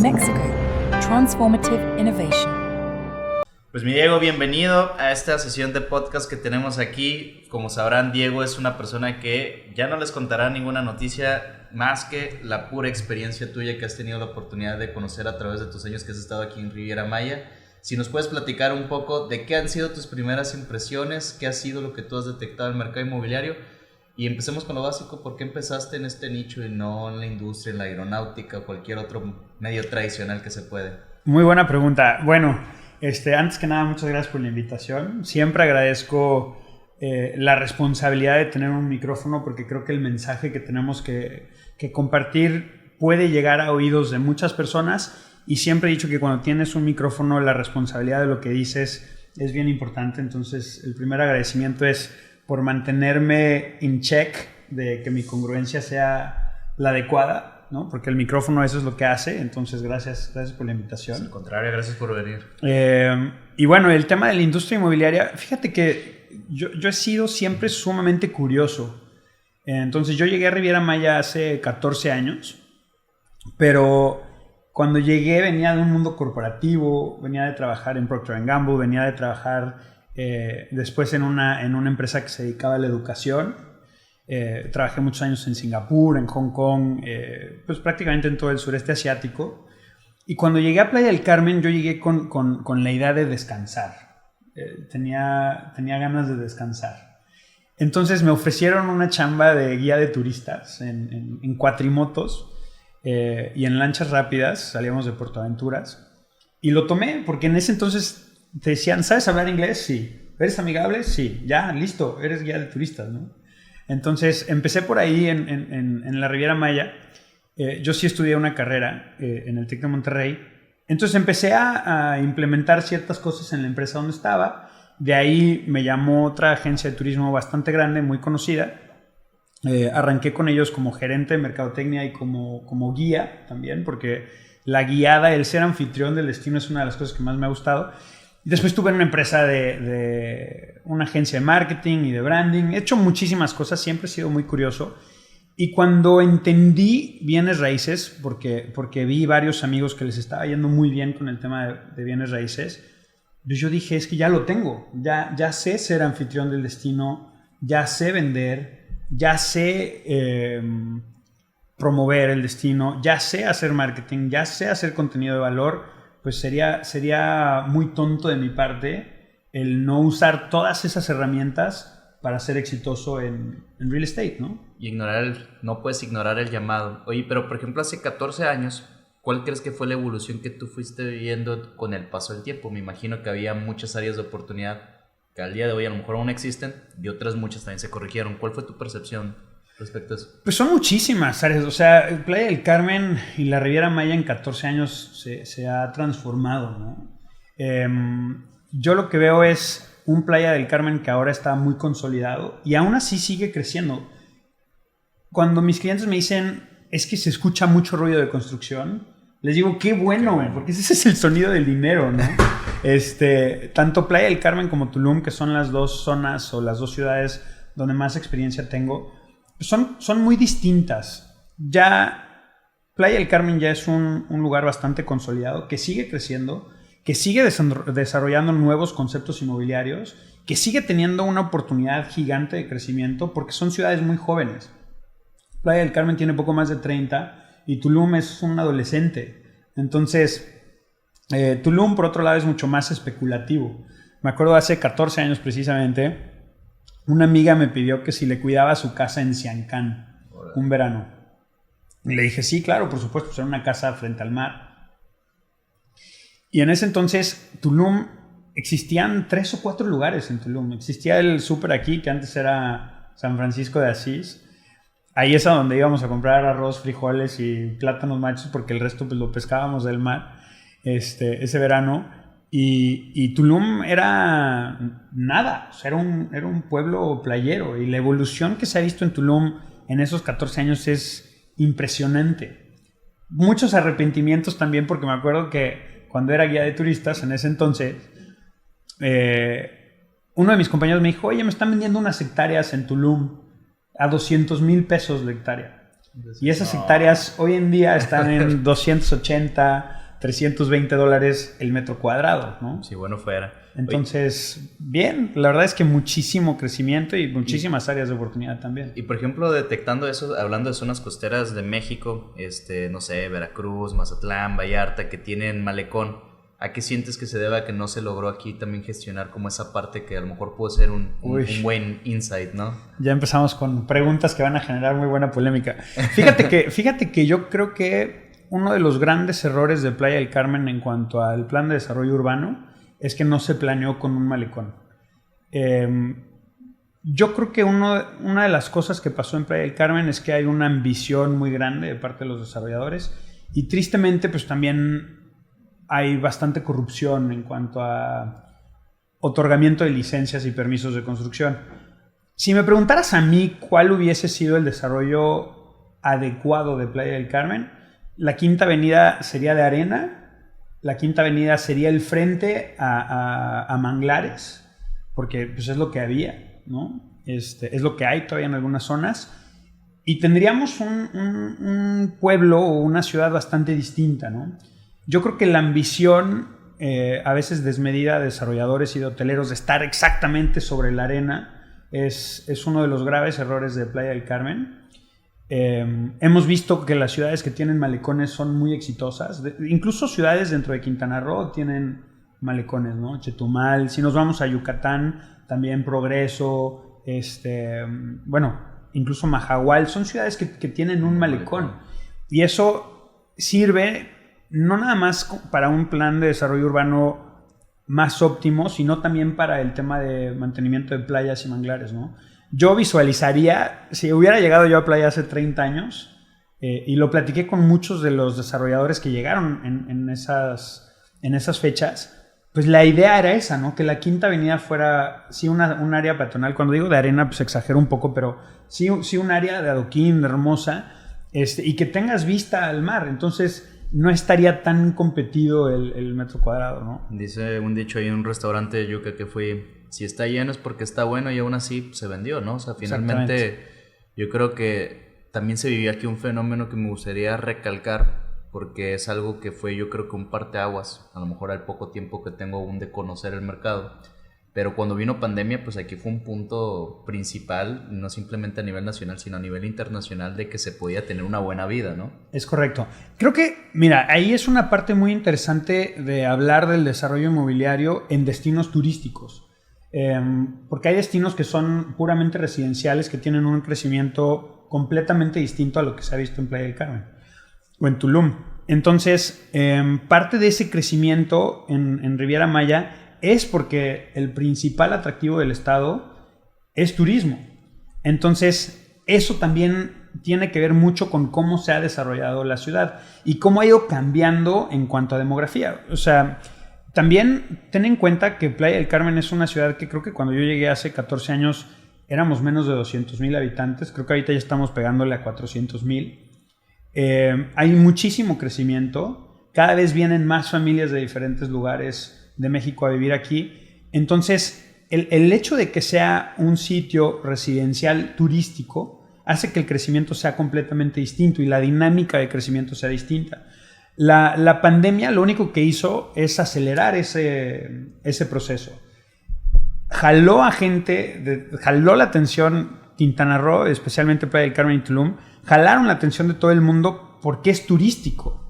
Mexico. Transformative Innovation. Pues mi Diego, bienvenido a esta sesión de podcast que tenemos aquí. Como sabrán, Diego es una persona que ya no les contará ninguna noticia más que la pura experiencia tuya que has tenido la oportunidad de conocer a través de tus años que has estado aquí en Riviera Maya. Si nos puedes platicar un poco de qué han sido tus primeras impresiones, qué ha sido lo que tú has detectado en el mercado inmobiliario. Y empecemos con lo básico, ¿por qué empezaste en este nicho y no en la industria, en la aeronáutica o cualquier otro medio tradicional que se puede? Muy buena pregunta. Bueno, antes que nada, muchas gracias por la invitación. Siempre agradezco la responsabilidad de tener un micrófono porque creo que el mensaje que tenemos que compartir puede llegar a oídos de muchas personas y siempre he dicho que cuando tienes un micrófono la responsabilidad de lo que dices es bien importante. Entonces, el primer agradecimiento es por mantenerme en check de que mi congruencia sea la adecuada, ¿no? Porque el micrófono eso es lo que hace. Entonces, gracias por la invitación. Al contrario, gracias por venir. Y bueno, el tema de la industria inmobiliaria, fíjate que yo he sido siempre sumamente curioso. Entonces, yo llegué a Riviera Maya hace 14 años, pero cuando llegué venía de un mundo corporativo, venía de trabajar en Procter & Gamble, venía de trabajar después en una empresa que se dedicaba a la educación. Trabajé muchos años en Singapur, en Hong Kong, pues prácticamente en todo el sureste asiático. Y cuando llegué a Playa del Carmen, yo llegué con la idea de descansar. Tenía ganas de descansar. Entonces me ofrecieron una chamba de guía de turistas en cuatrimotos y en lanchas rápidas. Salíamos de Puerto Aventuras. Y lo tomé porque en ese entonces te decían, ¿sabes hablar inglés? Sí. ¿Eres amigable? Sí. Ya, listo, eres guía de turistas, ¿no? Entonces empecé por ahí en la Riviera Maya. Yo sí estudié una carrera en el TEC de Monterrey. Entonces empecé a implementar ciertas cosas en la empresa donde estaba. De ahí me llamó otra agencia de turismo bastante grande, muy conocida. Arranqué con ellos como gerente de mercadotecnia y como guía también, porque la guiada, el ser anfitrión del destino es una de las cosas que más me ha gustado. Después tuve una empresa de una agencia de marketing y de branding. He hecho muchísimas cosas, siempre he sido muy curioso. Y cuando entendí bienes raíces, porque vi varios amigos que les estaba yendo muy bien con el tema de bienes raíces, pues yo dije, es que ya lo tengo. Ya sé ser anfitrión del destino, ya sé vender, ya sé promover el destino, ya sé hacer marketing, ya sé hacer contenido de valor. Pues sería muy tonto de mi parte el no usar todas esas herramientas para ser exitoso en real estate, ¿no? Y no puedes ignorar el llamado. Oye, pero por ejemplo, hace 14 años, ¿cuál crees que fue la evolución que tú fuiste viviendo con el paso del tiempo? Me imagino que había muchas áreas de oportunidad que al día de hoy a lo mejor aún existen y otras muchas también se corrigieron. ¿Cuál fue tu percepción respecto a eso? Pues son muchísimas áreas. O sea, Playa del Carmen y la Riviera Maya en 14 años se ha transformado, ¿no? Yo lo que veo es un Playa del Carmen que ahora está muy consolidado y aún así sigue creciendo. Cuando mis clientes me dicen, es que se escucha mucho ruido de construcción, les digo, qué bueno, porque ese es el sonido del dinero, ¿no? Tanto Playa del Carmen como Tulum, que son las dos zonas o las dos ciudades donde más experiencia tengo, son muy distintas. Ya Playa del Carmen ya es un lugar bastante consolidado, que sigue creciendo, que sigue desarrollando nuevos conceptos inmobiliarios, que sigue teniendo una oportunidad gigante de crecimiento porque son ciudades muy jóvenes. Playa del Carmen tiene poco más de 30 y Tulum es un adolescente. Entonces, Tulum, por otro lado, es mucho más especulativo. Me acuerdo hace 14 años precisamente, una amiga me pidió que si le cuidaba su casa en Siancán un verano. Y le dije, sí, claro, por supuesto, pues era una casa frente al mar. Y en ese entonces, Tulum, existían 3 o 4 lugares en Tulum. Existía el súper aquí, que antes era San Francisco de Asís. Ahí es a donde íbamos a comprar arroz, frijoles y plátanos machos, porque el resto pues lo pescábamos del mar ese verano. Y Tulum era nada, o sea, era un pueblo playero. Y la evolución que se ha visto en Tulum en esos 14 años es impresionante. Muchos arrepentimientos también, porque me acuerdo que cuando era guía de turistas, en ese entonces, uno de mis compañeros me dijo, oye, me están vendiendo unas hectáreas en Tulum a 200,000 pesos la hectárea. Y esas hectáreas hoy en día están en 280, $320 el metro cuadrado, ¿no? Sí, bueno fuera. Entonces, bien, la verdad es que muchísimo crecimiento y muchísimas áreas de oportunidad también. Y por ejemplo, detectando eso, hablando de zonas costeras de México, no sé, Veracruz, Mazatlán, Vallarta, que tienen malecón, ¿a qué sientes que se debe a que no se logró aquí también gestionar como esa parte que a lo mejor puede ser un buen insight, ¿no? Ya empezamos con preguntas que van a generar muy buena polémica. Fíjate que yo creo que uno de los grandes errores de Playa del Carmen en cuanto al plan de desarrollo urbano es que no se planeó con un malecón. Yo creo que una de las cosas que pasó en Playa del Carmen es que hay una ambición muy grande de parte de los desarrolladores y tristemente pues también hay bastante corrupción en cuanto a otorgamiento de licencias y permisos de construcción. Si me preguntaras a mí cuál hubiese sido el desarrollo adecuado de Playa del Carmen, la Quinta Avenida sería de arena. La Quinta Avenida sería el frente a manglares, porque pues, es lo que había, ¿no? Es lo que hay todavía en algunas zonas. Y tendríamos un pueblo o una ciudad bastante distinta, ¿no? Yo creo que la ambición, a veces desmedida de desarrolladores y de hoteleros, de estar exactamente sobre la arena, es uno de los graves errores de Playa del Carmen. Hemos visto que las ciudades que tienen malecones son muy exitosas. Incluso ciudades dentro de Quintana Roo tienen malecones, ¿no? Chetumal. Si nos vamos a Yucatán, también Progreso, bueno, incluso Mahahual. Son ciudades que tienen un malecón. Y eso sirve no nada más para un plan de desarrollo urbano más óptimo, sino también para el tema de mantenimiento de playas y manglares, ¿no? Yo visualizaría, si hubiera llegado yo a Playa hace 30 años, y lo platiqué con muchos de los desarrolladores que llegaron en esas fechas, pues la idea era esa, ¿no? Que la Quinta Avenida fuera, sí, un área peatonal. Cuando digo de arena, pues exagero un poco, pero sí un área de adoquín, hermosa, y que tengas vista al mar. Entonces no estaría tan competido el metro cuadrado, ¿no? Dice un dicho ahí en un restaurante de Yuca que fui, si está lleno es porque está bueno y aún así se vendió, ¿no? O sea, finalmente yo creo que también se vivió aquí un fenómeno que me gustaría recalcar porque es algo que fue yo creo que un parteaguas, a lo mejor al poco tiempo que tengo aún de conocer el mercado. Pero cuando vino pandemia, pues aquí fue un punto principal, no simplemente a nivel nacional, sino a nivel internacional, de que se podía tener una buena vida, ¿no? Es correcto. Creo que, mira, ahí es una parte muy interesante de hablar del desarrollo inmobiliario en destinos turísticos. Porque hay destinos que son puramente residenciales, que tienen un crecimiento completamente distinto a lo que se ha visto en Playa del Carmen o en Tulum. Entonces, parte de ese crecimiento en Riviera Maya es porque el principal atractivo del estado es turismo. Entonces, eso también tiene que ver mucho con cómo se ha desarrollado la ciudad y cómo ha ido cambiando en cuanto a demografía. O sea, también ten en cuenta que Playa del Carmen es una ciudad que creo que cuando yo llegué hace 14 años éramos menos de 200,000 habitantes. Creo que ahorita ya estamos pegándole a 400,000. Hay muchísimo crecimiento. Cada vez vienen más familias de diferentes lugares de México a vivir aquí. Entonces, el hecho de que sea un sitio residencial turístico hace que el crecimiento sea completamente distinto y la dinámica de crecimiento sea distinta. La pandemia lo único que hizo es acelerar ese proceso. Jaló a gente, jaló la atención. Quintana Roo, especialmente Playa del Carmen y Tulum, jalaron la atención de todo el mundo porque es turístico.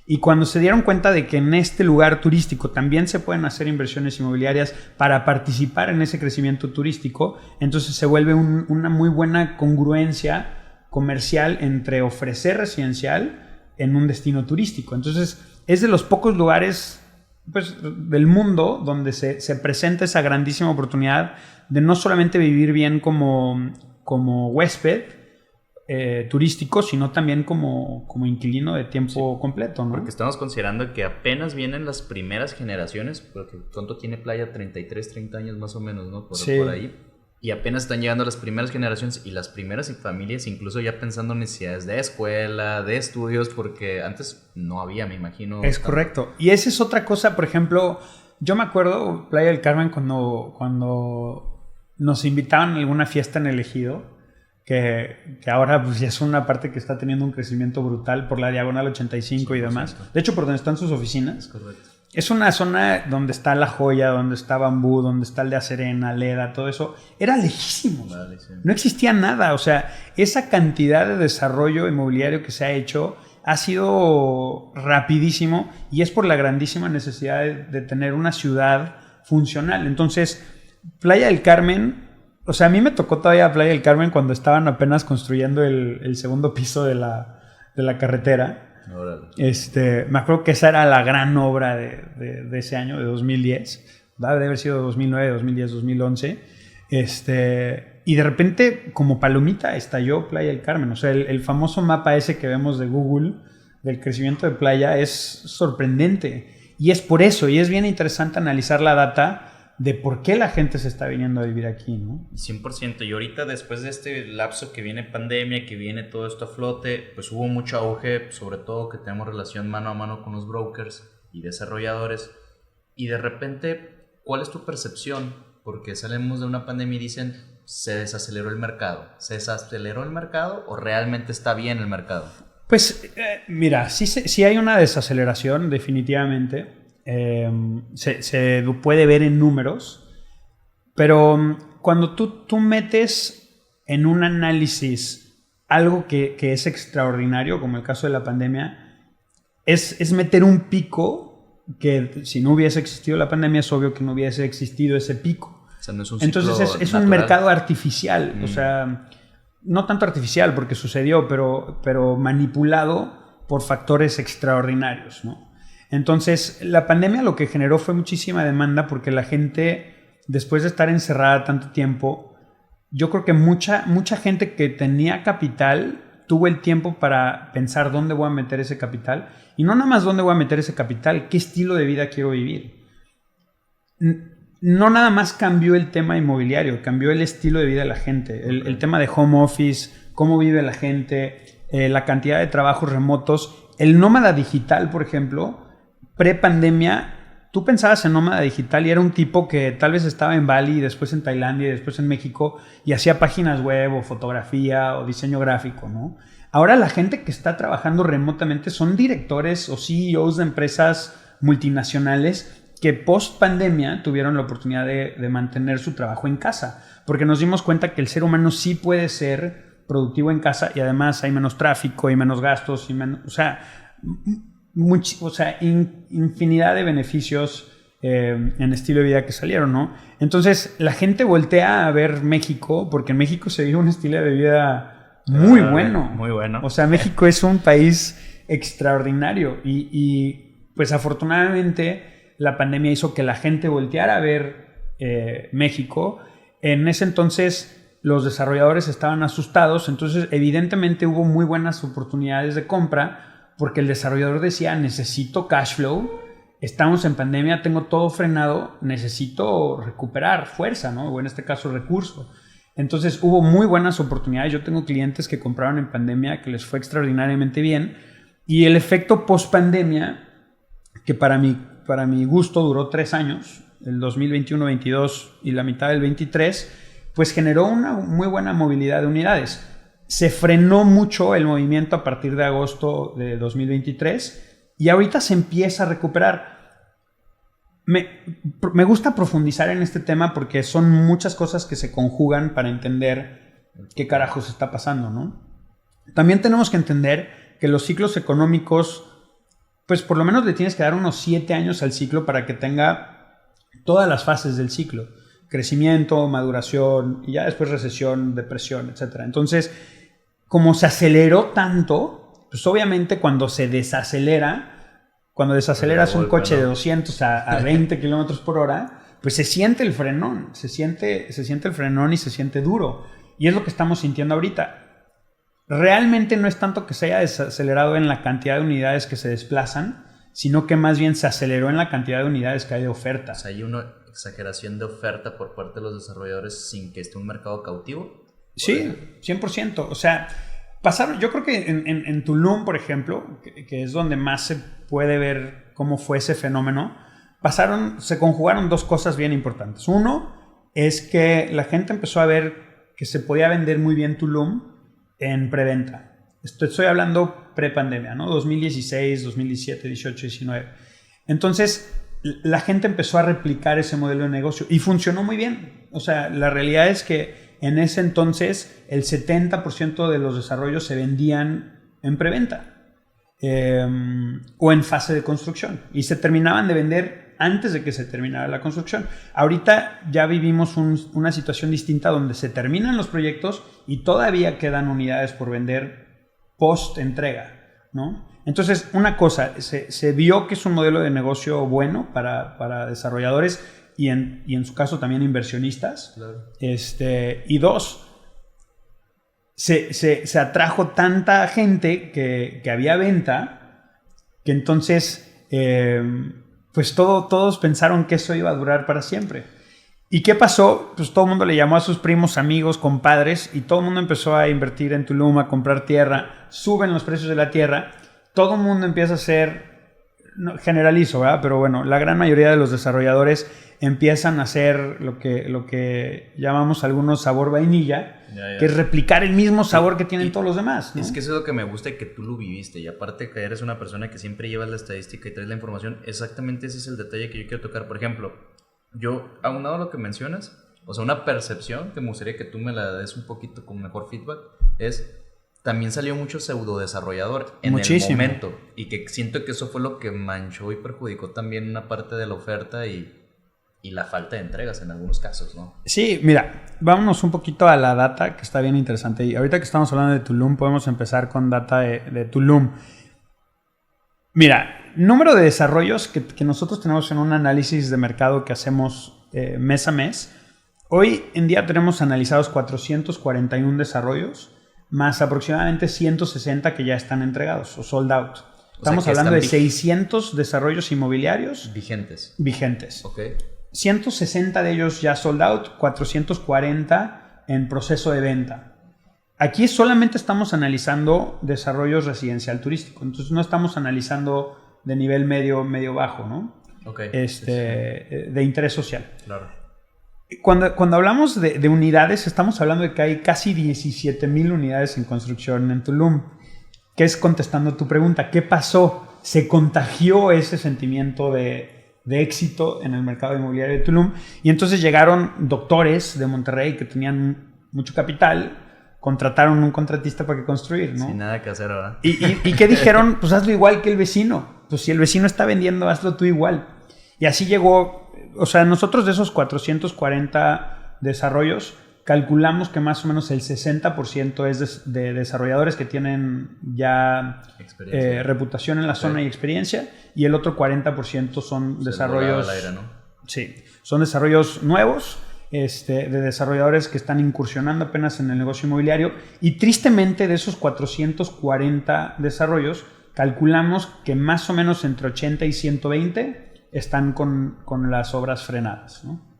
Y cuando se dieron cuenta de que en este lugar turístico también se pueden hacer inversiones inmobiliarias para participar en ese crecimiento turístico, entonces se vuelve una muy buena congruencia comercial entre ofrecer residencial en un destino turístico. Entonces es de los pocos lugares pues, del mundo donde se presenta esa grandísima oportunidad de no solamente vivir bien como huésped turístico, sino también como inquilino de tiempo completo, ¿no? Porque estamos considerando que apenas vienen las primeras generaciones, porque ¿cuánto tiene Playa? 33, 30 años más o menos, ¿no? Por ahí. Y apenas están llegando las primeras generaciones y las primeras familias, incluso ya pensando en necesidades de escuela, de estudios, porque antes no había, me imagino. Es correcto. Y esa es otra cosa, por ejemplo, yo me acuerdo, Playa del Carmen, cuando nos invitaban a alguna fiesta en el Ejido, que ahora pues ya es una parte que está teniendo un crecimiento brutal por la Diagonal 85 y demás. De hecho, por donde están sus oficinas. Es correcto. Es una zona donde está La Joya, donde está Bambú, donde está el de Serena, Leda, todo eso. Era lejísimo. Vale, sí. No existía nada. O sea, esa cantidad de desarrollo inmobiliario que se ha hecho ha sido rapidísimo y es por la grandísima necesidad de tener una ciudad funcional. Entonces, Playa del Carmen, o sea, a mí me tocó todavía Playa del Carmen cuando estaban apenas construyendo el segundo piso de la carretera. Me acuerdo que esa era la gran obra de ese año, de 2010. Debe haber sido 2009, 2010, 2011. Y de repente, como palomita, estalló Playa del Carmen. O sea, el famoso mapa ese que vemos de Google del crecimiento de playa es sorprendente. Y es por eso, y es bien interesante analizar la data de por qué la gente se está viniendo a vivir aquí, ¿no? 100%. Y ahorita, después de este lapso que viene pandemia, que viene todo esto a flote, pues hubo mucho auge, sobre todo que tenemos relación mano a mano con los brokers y desarrolladores. Y de repente, ¿cuál es tu percepción? Porque salimos de una pandemia y dicen, ¿se desaceleró el mercado? ¿Se desaceleró el mercado o realmente está bien el mercado? Pues, mira, sí hay una desaceleración, definitivamente. Se puede ver en números, pero cuando tú metes en un análisis algo que es extraordinario, como el caso de la pandemia, es meter un pico que si no hubiese existido la pandemia es obvio que no hubiese existido ese pico. O sea, no es un Entonces es un mercado artificial, o sea, no tanto artificial porque sucedió, pero manipulado por factores extraordinarios, ¿no? Entonces, la pandemia lo que generó fue muchísima demanda porque la gente, después de estar encerrada tanto tiempo, yo creo que mucha gente que tenía capital tuvo el tiempo para pensar dónde voy a meter ese capital. Y no nada más dónde voy a meter ese capital, qué estilo de vida quiero vivir. No nada más cambió el tema inmobiliario, cambió el estilo de vida de la gente. El tema de home office, cómo vive la gente, la cantidad de trabajos remotos. El nómada digital, por ejemplo, pre-pandemia, tú pensabas en nómada digital y era un tipo que tal vez estaba en Bali, después en Tailandia y después en México y hacía páginas web o fotografía o diseño gráfico, ¿no? Ahora la gente que está trabajando remotamente son directores o CEOs de empresas multinacionales que post-pandemia tuvieron la oportunidad de mantener su trabajo en casa, porque nos dimos cuenta que el ser humano sí puede ser productivo en casa y además hay menos tráfico y menos gastos y menos, infinidad de beneficios en estilo de vida que salieron, ¿no? Entonces la gente voltea a ver México porque en México se vive un estilo de vida muy bueno. Muy bueno. O sea, México es un país extraordinario y pues afortunadamente la pandemia hizo que la gente volteara a ver México. En ese entonces los desarrolladores estaban asustados, entonces evidentemente hubo muy buenas oportunidades de compra porque el desarrollador decía, necesito cash flow, estamos en pandemia, tengo todo frenado, necesito recuperar fuerza, ¿no? O en este caso recursos. Entonces hubo muy buenas oportunidades. Yo tengo clientes que compraron en pandemia que les fue extraordinariamente bien y el efecto post pandemia, que para mi gusto duró 3 años, el 2021, 22 y la mitad del 23, pues generó una muy buena movilidad de unidades. Se frenó mucho el movimiento a partir de agosto de 2023 y ahorita se empieza a recuperar. Me gusta profundizar en este tema porque son muchas cosas que se conjugan para entender qué carajos está pasando, ¿no? También tenemos que entender que los ciclos económicos, pues por lo menos le tienes que dar unos 7 años al ciclo para que tenga todas las fases del ciclo. Crecimiento, maduración, y ya después recesión, depresión, etc. Entonces, como se aceleró tanto, pues obviamente cuando desaceleras un coche de 200 a 20 kilómetros por hora, pues se siente el frenón, se siente el frenón y se siente duro. Y es lo que estamos sintiendo ahorita. Realmente no es tanto que se haya desacelerado en la cantidad de unidades que se desplazan, sino que más bien se aceleró en la cantidad de unidades que hay de oferta. O sea, hay una exageración de oferta por parte de los desarrolladores sin que esté un mercado cautivo. Sí, 100%. O sea, pasaron, yo creo que en Tulum, por ejemplo, que es donde más se puede ver cómo fue ese fenómeno, se conjugaron 2 cosas bien importantes. Uno es que la gente empezó a ver que se podía vender muy bien Tulum en preventa. Estoy hablando pre-pandemia, ¿no? 2016, 2017, 18, 19. Entonces, la gente empezó a replicar ese modelo de negocio y funcionó muy bien. O sea, la realidad es que en ese entonces el 70% de los desarrollos se vendían en preventa o en fase de construcción y se terminaban de vender antes de que se terminara la construcción. Ahorita ya vivimos una situación distinta donde se terminan los proyectos y todavía quedan unidades por vender post-entrega, ¿no? Entonces, una cosa, se vio que es un modelo de negocio bueno para desarrolladores y en su caso también inversionistas. Claro. Y dos, se atrajo tanta gente que había venta que entonces pues todos pensaron que eso iba a durar para siempre. ¿Y qué pasó? Pues todo el mundo le llamó a sus primos, amigos, compadres y todo el mundo empezó a invertir en Tulum, a comprar tierra, suben los precios de la tierra, todo el mundo empieza a hacer, no, generalizo, ¿verdad? Pero bueno, la gran mayoría de los desarrolladores empiezan a hacer lo que llamamos algunos sabor vainilla, que es replicar el mismo sabor que tienen todos los demás, ¿no? Es que eso es lo que me gusta y que tú lo viviste y aparte que eres una persona que siempre llevas la estadística y traes la información, exactamente ese es el detalle que yo quiero tocar. Por ejemplo, yo, aunado a lo que mencionas, o sea, una percepción que me gustaría que tú me la des un poquito con mejor feedback, es también salió mucho pseudo desarrollador en Muchísimo. el momento y que siento que eso fue lo que manchó y perjudicó también una parte de la oferta y la falta de entregas en algunos casos, ¿no? Sí, mira, vámonos un poquito a la data que está bien interesante y ahorita que estamos hablando de Tulum podemos empezar con data de Tulum. Mira, número de desarrollos que nosotros tenemos en un análisis de mercado que hacemos mes a mes. Hoy en día tenemos analizados 441 desarrollos, más aproximadamente 160 que ya están entregados o sold out. Estamos hablando de 600 desarrollos inmobiliarios vigentes. Ok. 160 de ellos ya sold out, 440 en proceso de venta. Aquí solamente estamos analizando desarrollos residencial turístico, entonces no estamos analizando de nivel medio bajo, ¿no? Okay. De interés social. Claro. Cuando hablamos de unidades, estamos hablando de que hay casi 17,000 unidades en construcción en Tulum, que es contestando tu pregunta, ¿qué pasó? Se contagió ese sentimiento de éxito en el mercado inmobiliario de Tulum y entonces llegaron doctores de Monterrey que tenían mucho capital, contrataron un contratista para que construir, ¿no? Sin nada que hacer ahora. ¿Y qué dijeron? Pues hazlo igual que el vecino. Pues si el vecino está vendiendo, hazlo tú igual. Y así llegó, o sea, nosotros de esos 440 desarrollos, calculamos que más o menos el 60% es de desarrolladores que tienen ya reputación en la zona y experiencia, y el otro 40% son desarrollos... Al aire, ¿no? Sí, son desarrollos nuevos, de desarrolladores que están incursionando apenas en el negocio inmobiliario, y tristemente de esos 440 desarrollos, calculamos que más o menos entre 80 y 120 están con las obras frenadas, ¿no?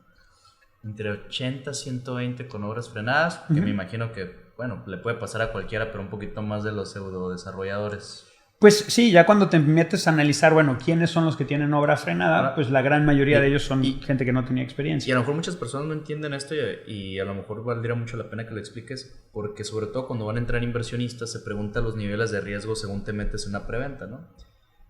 Entre 80 y 120 con obras frenadas, que me imagino que, bueno, le puede pasar a cualquiera, pero un poquito más de los pseudo desarrolladores. Pues sí, ya cuando te metes a analizar, bueno, ¿quiénes son los que tienen obra frenada? Pues la gran mayoría de ellos son gente que no tenía experiencia. Y a lo mejor muchas personas no entienden esto y a lo mejor valdría mucho la pena que lo expliques, porque sobre todo cuando van a entrar inversionistas se preguntan los niveles de riesgo según te metes en una preventa, ¿no?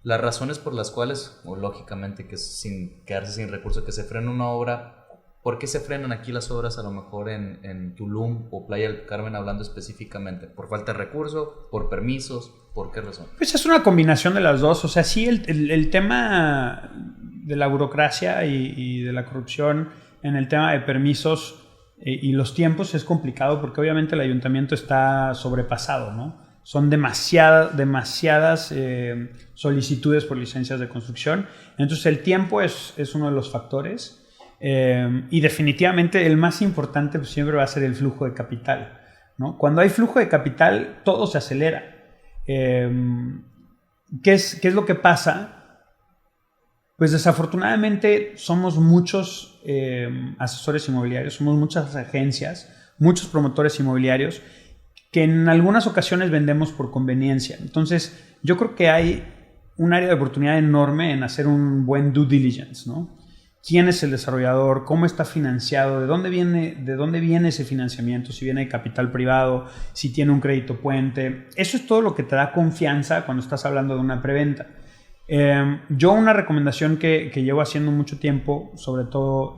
Las razones por las cuales, o lógicamente que sin quedarse sin recursos, que se frena una obra. ¿Por qué se frenan aquí las obras a lo mejor en Tulum o Playa del Carmen hablando específicamente? ¿Por falta de recursos? ¿Por permisos? ¿Por qué razón? Pues es una combinación de las dos. O sea, sí, el tema de la burocracia y de la corrupción en el tema de permisos y los tiempos es complicado porque obviamente el ayuntamiento está sobrepasado, ¿no? Son demasiadas solicitudes por licencias de construcción. Entonces el tiempo es uno de los factores. Y definitivamente el más importante pues, siempre va a ser el flujo de capital, ¿no? Cuando hay flujo de capital, todo se acelera. ¿Qué es lo que pasa? Pues desafortunadamente somos muchos asesores inmobiliarios, somos muchas agencias, muchos promotores inmobiliarios que en algunas ocasiones vendemos por conveniencia. Entonces yo creo que hay un área de oportunidad enorme en hacer un buen due diligence, ¿no? quién es el desarrollador, cómo está financiado, de dónde viene ese financiamiento, si viene de capital privado, si tiene un crédito puente. Eso es todo lo que te da confianza cuando estás hablando de una preventa. Yo una recomendación que llevo haciendo mucho tiempo, sobre todo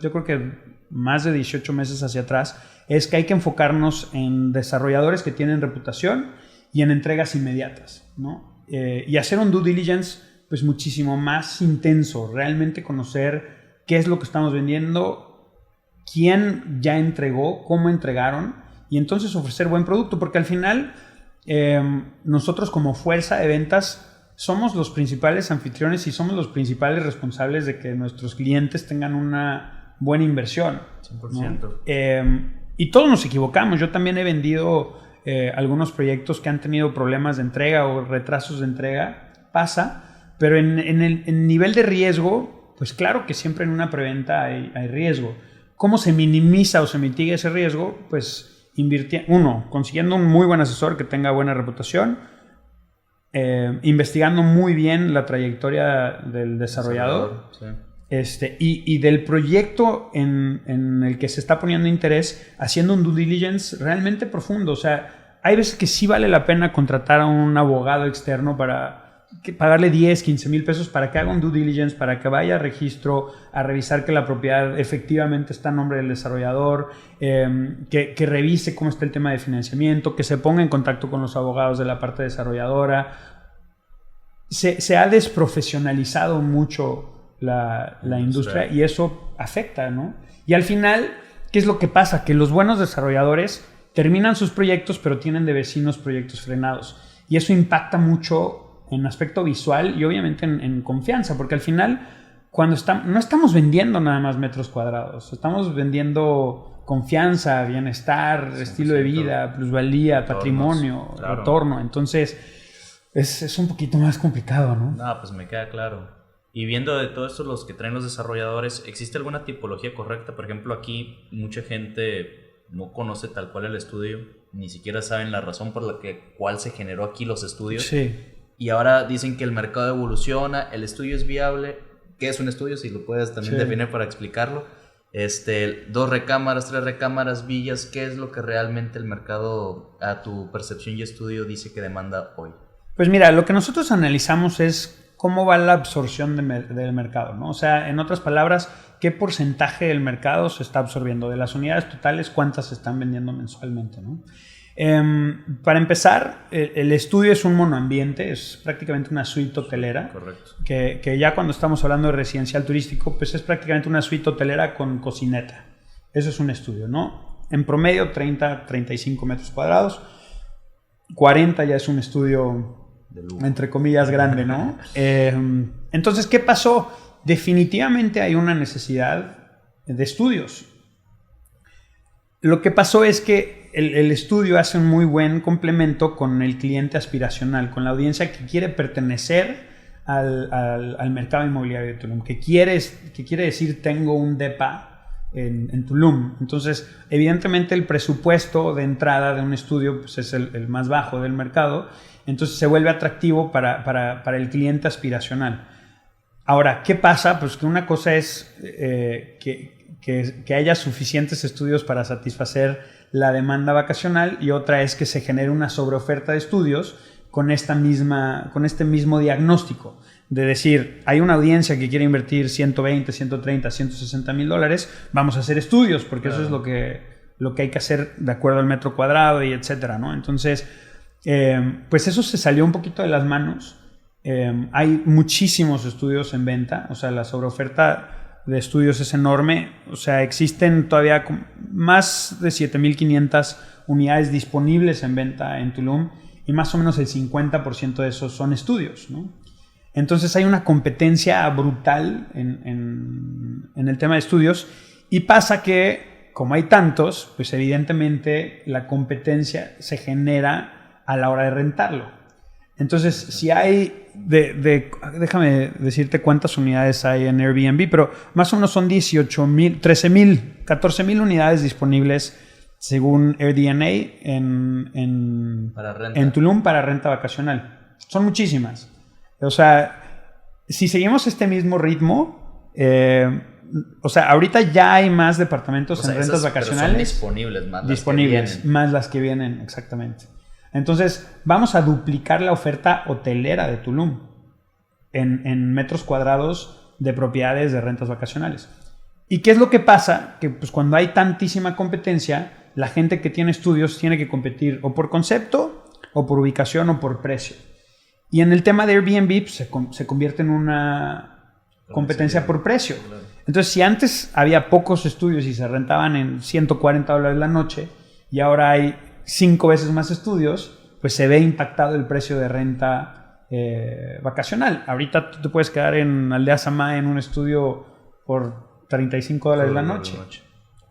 yo creo que más de 18 meses hacia atrás, es que hay que enfocarnos en desarrolladores que tienen reputación y en entregas inmediatas, ¿no? Y hacer un due diligence pues muchísimo más intenso, realmente conocer qué es lo que estamos vendiendo, quién ya entregó, cómo entregaron, y entonces ofrecer buen producto, porque al final nosotros como fuerza de ventas somos los principales anfitriones y somos los principales responsables de que nuestros clientes tengan una buena inversión, 100%. ¿no? Y todos nos equivocamos. Yo también he vendido algunos proyectos que han tenido problemas de entrega o retrasos de entrega. Pasa, pero en el nivel de riesgo, pues claro que siempre en una preventa hay riesgo. ¿Cómo se minimiza o se mitiga ese riesgo? Pues consiguiendo un muy buen asesor que tenga buena reputación, investigando muy bien la trayectoria del desarrollador. Sí. Y del proyecto en el que se está poniendo interés, haciendo un due diligence realmente profundo. O sea, hay veces que sí vale la pena contratar a un abogado externo para pagarle 10, 15 mil pesos para que haga un due diligence, para que vaya a registro a revisar que la propiedad efectivamente está a nombre del desarrollador, que revise cómo está el tema de financiamiento, que se ponga en contacto con los abogados de la parte desarrolladora. Se ha desprofesionalizado mucho la industria y eso afecta, ¿no? Y al final, ¿qué es lo que pasa? Que los buenos desarrolladores terminan sus proyectos, pero tienen de vecinos proyectos frenados. Y eso impacta mucho en aspecto visual y obviamente en confianza, porque al final, no estamos vendiendo nada más metros cuadrados, estamos vendiendo confianza, bienestar, 100%, estilo de vida, plusvalía, patrimonio, claro, retorno. Entonces, es un poquito más complicado, ¿no? No, pues me queda claro. Y viendo de todo esto, los que traen los desarrolladores, ¿existe alguna tipología correcta? Por ejemplo, aquí mucha gente no conoce tal cual el estudio, ni siquiera saben la razón por la cual se generó aquí los estudios. Sí. Y ahora dicen que el mercado evoluciona, el estudio es viable. ¿Qué es un estudio? Si lo puedes también definir para explicarlo. 2 recámaras, 3 recámaras, villas, ¿qué es lo que realmente el mercado, a tu percepción y estudio, dice que demanda hoy? Pues mira, lo que nosotros analizamos es cómo va la absorción del mercado, ¿no? O sea, en otras palabras, ¿qué porcentaje del mercado se está absorbiendo? De las unidades totales, ¿cuántas se están vendiendo mensualmente, ¿no? Para empezar, el estudio es un monoambiente, es prácticamente una suite hotelera. Correcto. Que ya cuando estamos hablando de residencial turístico, pues es prácticamente una suite hotelera con cocineta. Eso es un estudio, ¿no? En promedio 30, 35 metros cuadrados. 40 ya es un estudio, entre comillas, grande, ¿no? Entonces, ¿qué pasó? Definitivamente hay una necesidad de estudios. Lo que pasó es que el estudio hace un muy buen complemento con el cliente aspiracional, con la audiencia que quiere pertenecer al mercado inmobiliario de Tulum, que quiere decir tengo un depa en Tulum. Entonces, evidentemente el presupuesto de entrada de un estudio pues, es el más bajo del mercado, entonces se vuelve atractivo para el cliente aspiracional. Ahora, ¿qué pasa? Pues que una cosa es que haya suficientes estudios para satisfacer la demanda vacacional y otra es que se genere una sobreoferta de estudios con este mismo diagnóstico de decir, hay una audiencia que quiere invertir 120, 130, 160 mil dólares, vamos a hacer estudios porque claro, eso es lo que hay que hacer de acuerdo al metro cuadrado y etcétera, ¿no? Entonces, pues eso se salió un poquito de las manos. Hay muchísimos estudios en venta, o sea, la sobreoferta de estudios es enorme, o sea, existen todavía más de 7,500 unidades disponibles en venta en Tulum y más o menos el 50% de esos son estudios, ¿no? Entonces hay una competencia brutal en el tema de estudios y pasa que, como hay tantos, pues evidentemente la competencia se genera a la hora de rentarlo. Entonces, si hay, déjame decirte cuántas unidades hay en Airbnb, pero más o menos son 18,000, 13,000, 14,000 unidades disponibles según AirDNA en Tulum para renta vacacional. Son muchísimas. O sea, si seguimos este mismo ritmo, O sea, ahorita ya hay más departamentos O sea, en rentas esas, pero vacacionales. son disponibles más Disponibles, las que vienen. más las que vienen, exactamente. Entonces, vamos a duplicar la oferta hotelera de Tulum en metros cuadrados de propiedades de rentas vacacionales. ¿Y qué es lo que pasa? Que pues, cuando hay tantísima competencia, la gente que tiene estudios tiene que competir o por concepto, o por ubicación, o por precio. Y en el tema de Airbnb pues, se convierte en una competencia por precio. Entonces, si antes había pocos estudios y se rentaban en $140 la noche, y ahora hay 5 veces más estudios, pues se ve impactado el precio de renta vacacional. Ahorita tú te puedes quedar en Aldea Samá en un estudio por $35 la noche.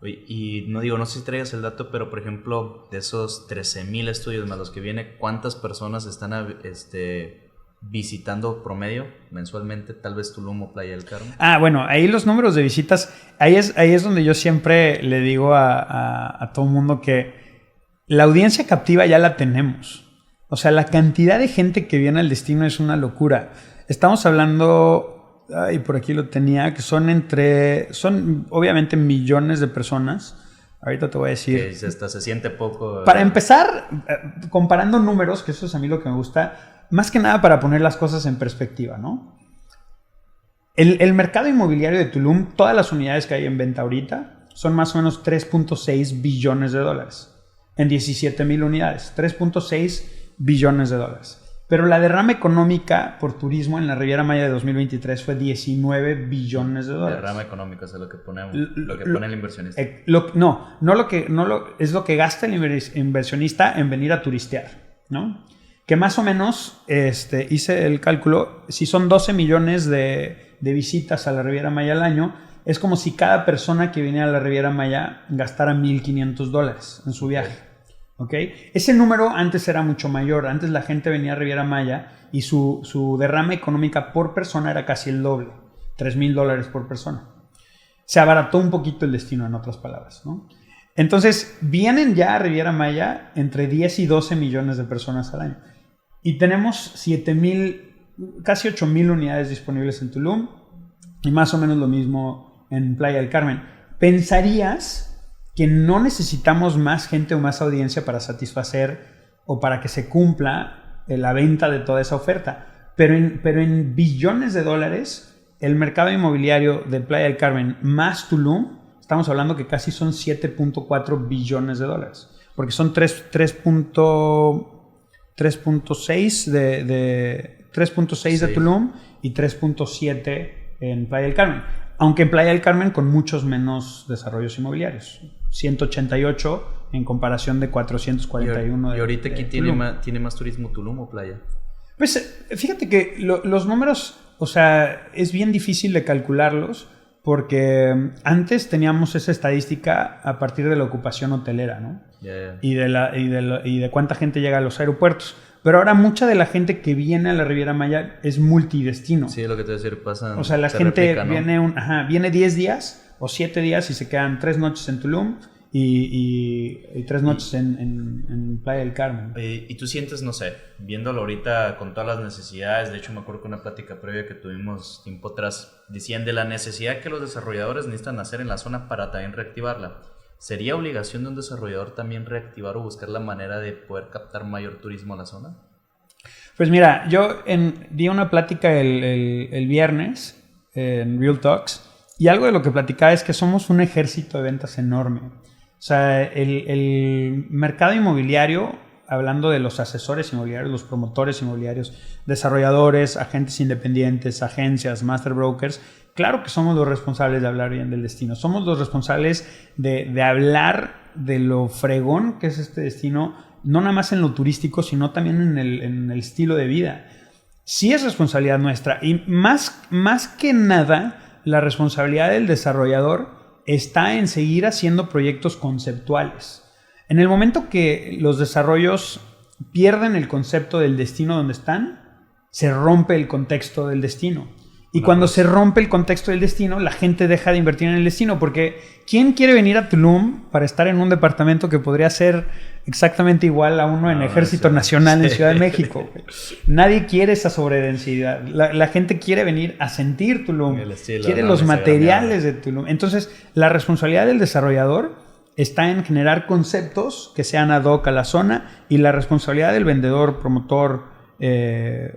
Oye, y no sé si traigas el dato, pero por ejemplo, de esos 13,000 estudios más los que viene, ¿cuántas personas están visitando promedio mensualmente? Tal vez Tulum o Playa del Carmen. Bueno, ahí los números de visitas, ahí es donde yo siempre le digo a todo el mundo que la audiencia captiva ya la tenemos. O sea, la cantidad de gente que viene al destino es una locura. Estamos hablando, por aquí lo tenía, que son obviamente millones de personas. Ahorita te voy a decir. Que hasta se siente poco. Para empezar, comparando números, que eso es a mí lo que me gusta, más que nada para poner las cosas en perspectiva, ¿no? El mercado inmobiliario de Tulum, todas las unidades que hay en venta ahorita, son más o menos $3.6 billones en 17,000 unidades. 3.6 billones de dólares. Pero la derrama económica por turismo en la Riviera Maya de 2023 fue 19 billones de dólares. Derrama económica es lo que ponemos, lo que pone el inversionista. Es lo que gasta el inversionista en venir a turistear, ¿no? Que más o menos, hice el cálculo, si son 12 millones de visitas a la Riviera Maya al año, es como si cada persona que viene a la Riviera Maya gastara $1,500 en su viaje. ¿Okay? Ese número antes era mucho mayor. Antes la gente venía a Riviera Maya y su derrama económica por persona era casi el doble, $3,000 por persona. Se abarató un poquito el destino, en otras palabras, ¿no? Entonces, vienen ya a Riviera Maya entre 10 y 12 millones de personas al año. Y tenemos 7,000, casi 8,000 unidades disponibles en Tulum y más o menos lo mismo en Playa del Carmen. Pensarías que no necesitamos más gente o más audiencia para satisfacer o para que se cumpla la venta de toda esa oferta. Pero en billones de dólares, el mercado inmobiliario de Playa del Carmen más Tulum, estamos hablando que casi son 7.4 billones de dólares. Porque son 3.6 de Tulum y 3.7 en Playa del Carmen. Aunque en Playa del Carmen con muchos menos desarrollos inmobiliarios. 188 en comparación de 441 ¿Y ahorita aquí Tulum. tiene más turismo, Tulum o Playa? Pues fíjate que los números, o sea, es bien difícil de calcularlos porque antes teníamos esa estadística a partir de la ocupación hotelera, ¿no? Yeah. Y de cuánta gente llega a los aeropuertos. Pero ahora mucha de la gente que viene a la Riviera Maya es multidestino. Sí, es lo que te voy a decir, pasa. O sea, la gente viene 10 días o 7 días y se quedan 3 noches en Tulum y 3 noches en Playa del Carmen. Y tú sientes, no sé, viéndolo ahorita con todas las necesidades, de hecho me acuerdo que una plática previa que tuvimos tiempo atrás, decían de la necesidad que los desarrolladores necesitan hacer en la zona para también reactivarla. ¿Sería obligación de un desarrollador también reactivar o buscar la manera de poder captar mayor turismo a la zona? Pues mira, yo di una plática el viernes en Real Talks y algo de lo que platicaba es que somos un ejército de ventas enorme. O sea, el mercado inmobiliario, hablando de los asesores inmobiliarios, los promotores inmobiliarios, desarrolladores, agentes independientes, agencias, master brokers, claro que somos los responsables de hablar bien del destino. Somos los responsables de hablar de lo fregón que es este destino, no nada más en lo turístico, sino también en el estilo de vida. Sí es responsabilidad nuestra y más que nada, la responsabilidad del desarrollador está en seguir haciendo proyectos conceptuales. En el momento que los desarrollos pierden el concepto del destino donde están, se rompe el contexto del destino. Y cuando se rompe el contexto del destino, la gente deja de invertir en el destino. Porque ¿quién quiere venir a Tulum para estar en un departamento que podría ser exactamente igual a uno en Ejército Nacional en Ciudad de México? Nadie quiere esa sobredensidad. La gente quiere venir a sentir Tulum. Quiere los materiales de Tulum. Entonces, la responsabilidad del desarrollador está en generar conceptos que sean ad hoc a la zona, y la responsabilidad del vendedor, promotor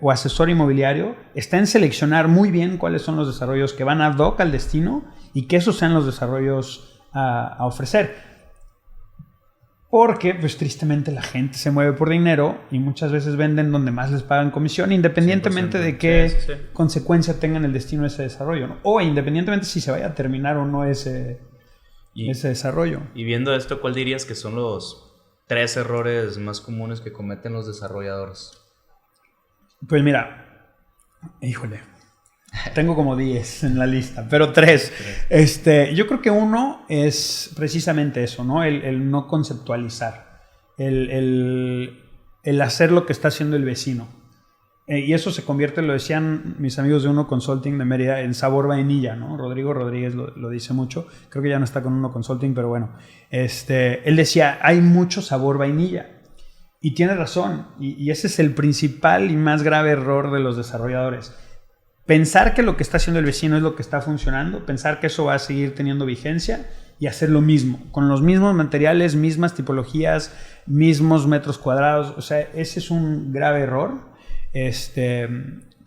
o asesor inmobiliario está en seleccionar muy bien cuáles son los desarrollos que van ad hoc al destino y que esos sean los desarrollos a ofrecer. Porque, pues tristemente, la gente se mueve por dinero y muchas veces venden donde más les pagan comisión, independientemente 100%. De qué consecuencia tenga en el destino de ese desarrollo, ¿no? O independientemente si se vaya a terminar o no ese desarrollo. Y viendo esto, ¿cuál dirías que son los 3 errores más comunes que cometen los desarrolladores? Pues mira, híjole, tengo como 10 en la lista, pero 3. Yo creo que uno es precisamente eso, ¿no? El no conceptualizar, el hacer lo que está haciendo el vecino. Y eso se convierte, lo decían mis amigos de Uno Consulting de Mérida, en sabor vainilla, ¿no? Rodrigo Rodríguez lo dice mucho, creo que ya no está con Uno Consulting, pero bueno, él decía, hay mucho sabor vainilla. Y tiene razón, y ese es el principal y más grave error de los desarrolladores. Pensar que lo que está haciendo el vecino es lo que está funcionando, pensar que eso va a seguir teniendo vigencia y hacer lo mismo, con los mismos materiales, mismas tipologías, mismos metros cuadrados. O sea, ese es un grave error,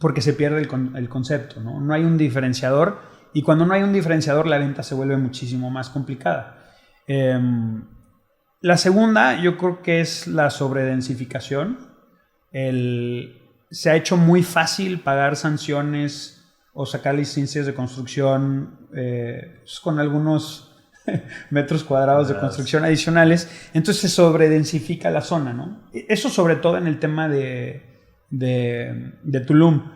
porque se pierde el concepto, ¿no? No hay un diferenciador, y cuando no hay un diferenciador la venta se vuelve muchísimo más complicada. La segunda, yo creo que es la sobredensificación. Se ha hecho muy fácil pagar sanciones o sacar licencias de construcción con algunos metros cuadrados de construcción adicionales. Entonces se sobredensifica la zona, ¿no? Eso sobre todo en el tema de Tulum.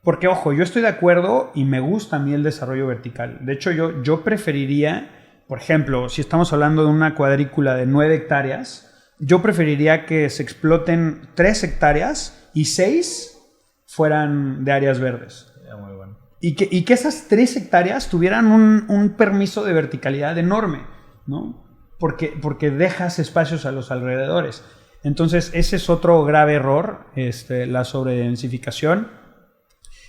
Porque, ojo, yo estoy de acuerdo y me gusta a mí el desarrollo vertical. De hecho, yo preferiría... Por ejemplo, si estamos hablando de una cuadrícula de 9 hectáreas, yo preferiría que se exploten 3 hectáreas y 6 fueran de áreas verdes. Muy bueno. Y que esas 3 hectáreas tuvieran un permiso de verticalidad enorme, ¿no? Porque dejas espacios a los alrededores. Entonces, ese es otro grave error, la sobredensificación.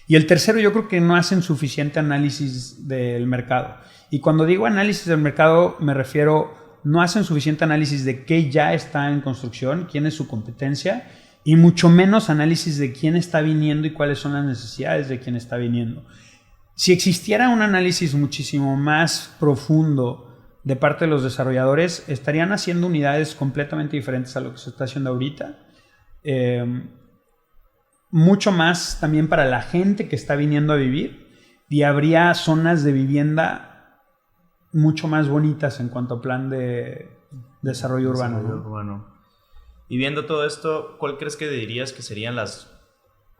Y el tercero, yo creo que no hacen suficiente análisis del mercado. Y cuando digo análisis del mercado, me refiero, no hacen suficiente análisis de qué ya está en construcción, quién es su competencia, y mucho menos análisis de quién está viniendo y cuáles son las necesidades de quién está viniendo. Si existiera un análisis muchísimo más profundo de parte de los desarrolladores, estarían haciendo unidades completamente diferentes a lo que se está haciendo ahorita. Mucho más también para la gente que está viniendo a vivir, y habría zonas de vivienda mucho más bonitas en cuanto a plan de desarrollo urbano. Y viendo todo esto, ¿cuál crees que dirías que serían las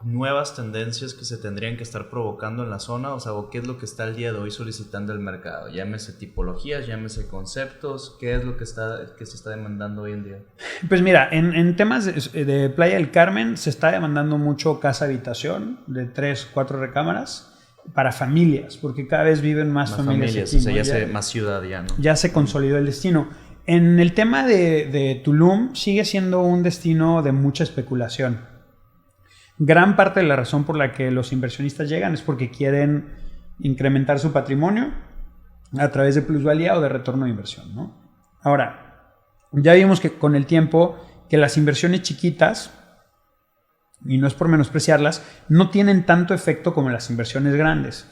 nuevas tendencias que se tendrían que estar provocando en la zona? O sea, ¿qué es lo que está al día de hoy solicitando el mercado? Llámese tipologías, llámese conceptos, ¿qué es lo que se está demandando hoy en día? Pues mira, en temas de Playa del Carmen se está demandando mucho casa-habitación de 3, 4 recámaras para familias, porque cada vez viven más familias aquí, o sea, ¿no? ya se más ciudad ya, ¿no? Ya se consolidó el destino. En el tema de Tulum sigue siendo un destino de mucha especulación. Gran parte de la razón por la que los inversionistas llegan es porque quieren incrementar su patrimonio a través de plusvalía o de retorno de inversión, ¿no? Ahora, ya vimos que con el tiempo que las inversiones chiquitas, y no es por menospreciarlas, no tienen tanto efecto como las inversiones grandes.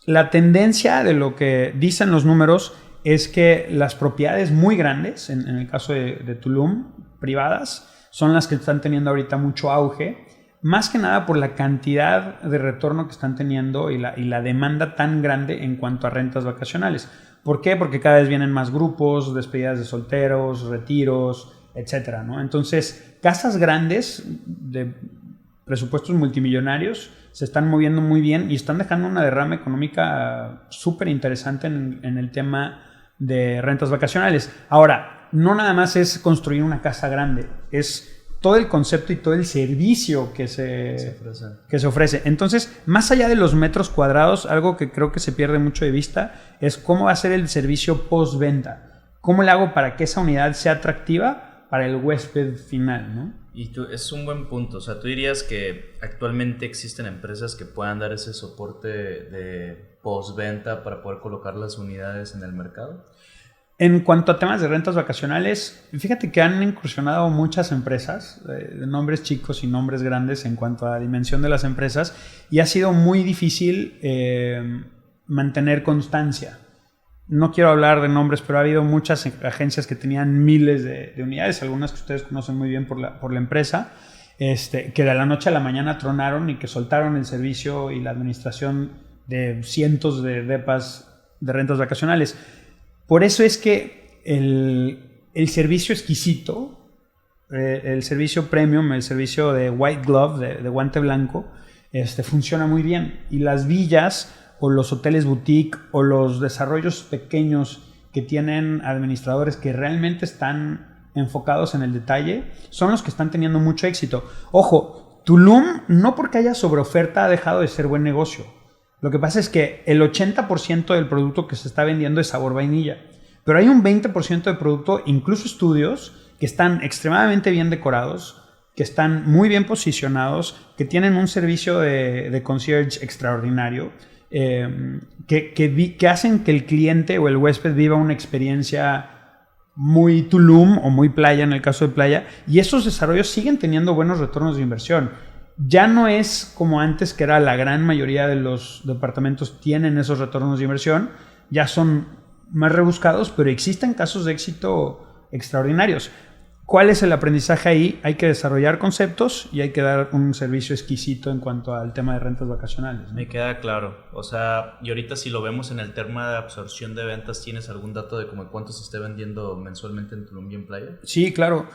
La tendencia de lo que dicen los números es que las propiedades muy grandes, en el caso de Tulum, privadas, son las que están teniendo ahorita mucho auge, más que nada por la cantidad de retorno que están teniendo y la demanda tan grande en cuanto a rentas vacacionales. ¿Por qué? Porque cada vez vienen más grupos, despedidas de solteros, retiros, etcétera, ¿no? Entonces, casas grandes de presupuestos multimillonarios se están moviendo muy bien y están dejando una derrama económica súper interesante en el tema de rentas vacacionales. Ahora, no nada más es construir una casa grande, es todo el concepto y todo el servicio que se ofrece. Entonces, más allá de los metros cuadrados, algo que creo que se pierde mucho de vista es cómo va a ser el servicio postventa. ¿Cómo le hago para que esa unidad sea atractiva para el huésped final, ¿no? Y es un buen punto. O sea, tú dirías que actualmente existen empresas que puedan dar ese soporte de postventa para poder colocar las unidades en el mercado. En cuanto a temas de rentas vacacionales, fíjate que han incursionado muchas empresas, de nombres chicos y nombres grandes en cuanto a dimensión de las empresas, y ha sido muy difícil mantener constancia. No quiero hablar de nombres, pero ha habido muchas agencias que tenían miles de unidades, algunas que ustedes conocen muy bien por la empresa, que de la noche a la mañana tronaron y que soltaron el servicio y la administración de cientos de depas de rentas vacacionales. Por eso es que el servicio exquisito, el servicio premium, el servicio de white glove, de guante blanco, funciona muy bien. Y las villas o los hoteles boutique o los desarrollos pequeños que tienen administradores que realmente están enfocados en el detalle son los que están teniendo mucho éxito. Ojo, Tulum no porque haya sobreoferta ha dejado de ser buen negocio. Lo que pasa es que el 80% del producto que se está vendiendo es sabor vainilla. Pero hay un 20% de producto, incluso estudios, que están extremadamente bien decorados, que están muy bien posicionados, que tienen un servicio de concierge extraordinario, que hacen que el cliente o el huésped viva una experiencia muy Tulum o muy playa en el caso de playa. Y esos desarrollos siguen teniendo buenos retornos de inversión. Ya no es como antes, que era la gran mayoría de los departamentos tienen esos retornos de inversión, ya son más rebuscados, pero existen casos de éxito extraordinarios. ¿Cuál es el aprendizaje ahí? Hay que desarrollar conceptos y hay que dar un servicio exquisito en cuanto al tema de rentas vacacionales, ¿no? Me queda claro. O sea, y ahorita si lo vemos en el tema de absorción de ventas, ¿tienes algún dato de como cuánto se esté vendiendo mensualmente en Tulum y en Playa? Sí, claro.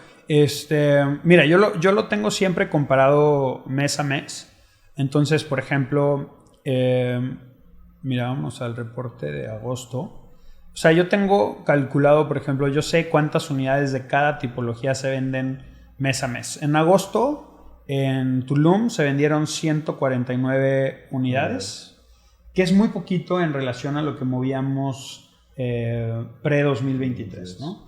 Mira, yo lo tengo siempre comparado mes a mes. Entonces, por ejemplo, mira, vamos al reporte de agosto. O sea, yo tengo calculado, por ejemplo, yo sé cuántas unidades de cada tipología se venden mes a mes. En agosto, en Tulum se vendieron 149 unidades, que es muy poquito en relación a lo que movíamos pre-2023, ¿no?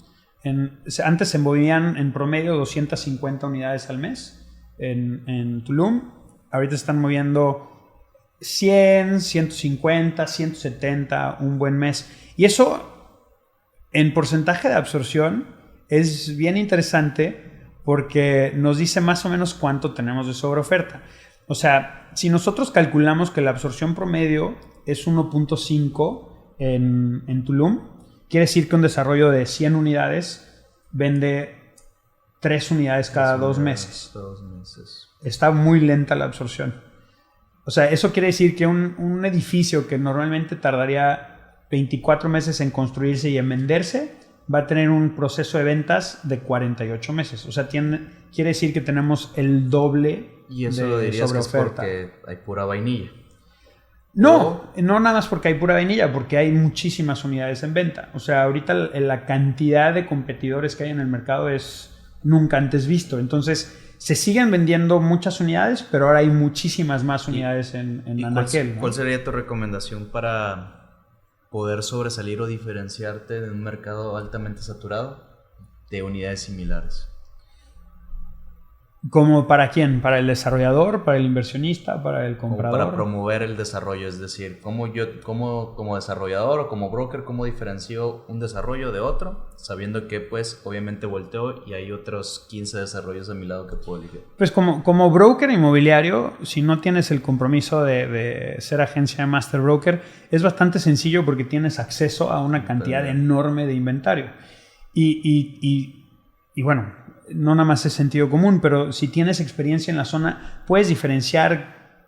Antes se movían en promedio 250 unidades al mes en Tulum. Ahorita se están moviendo 100, 150, 170 un buen mes. Y eso, en porcentaje de absorción, es bien interesante porque nos dice más o menos cuánto tenemos de sobreoferta. O sea, si nosotros calculamos que la absorción promedio es 1.5 en Tulum, quiere decir que un desarrollo de 100 unidades vende 3 unidades cada 2 meses. Está muy lenta la absorción. O sea, eso quiere decir que un edificio que normalmente tardaría 24 meses en construirse y en venderse, va a tener un proceso de ventas de 48 meses. O sea, quiere decir que tenemos el doble y eso de lo dirías que es sobreoferta. porque hay pura vainilla. No nada más porque hay pura vainilla, porque hay muchísimas unidades en venta. O sea, ahorita la cantidad de competidores que hay en el mercado es nunca antes visto. Entonces, se siguen vendiendo muchas unidades, pero ahora hay muchísimas más unidades en Anaquel, ¿no? ¿Cuál sería tu recomendación para poder sobresalir o diferenciarte de un mercado altamente saturado de unidades similares? ¿Como para quién? ¿Para el desarrollador? ¿Para el inversionista? ¿Para el comprador? Como para promover el desarrollo, es decir, como desarrollador o como broker, ¿cómo diferencio un desarrollo de otro? Sabiendo que pues obviamente volteo y hay otros 15 desarrollos a mi lado que puedo elegir. Pues como broker inmobiliario, si no tienes el compromiso de ser agencia de master broker, es bastante sencillo porque tienes acceso a una cantidad enorme de inventario. Y bueno, no nada más es sentido común, pero si tienes experiencia en la zona, puedes diferenciar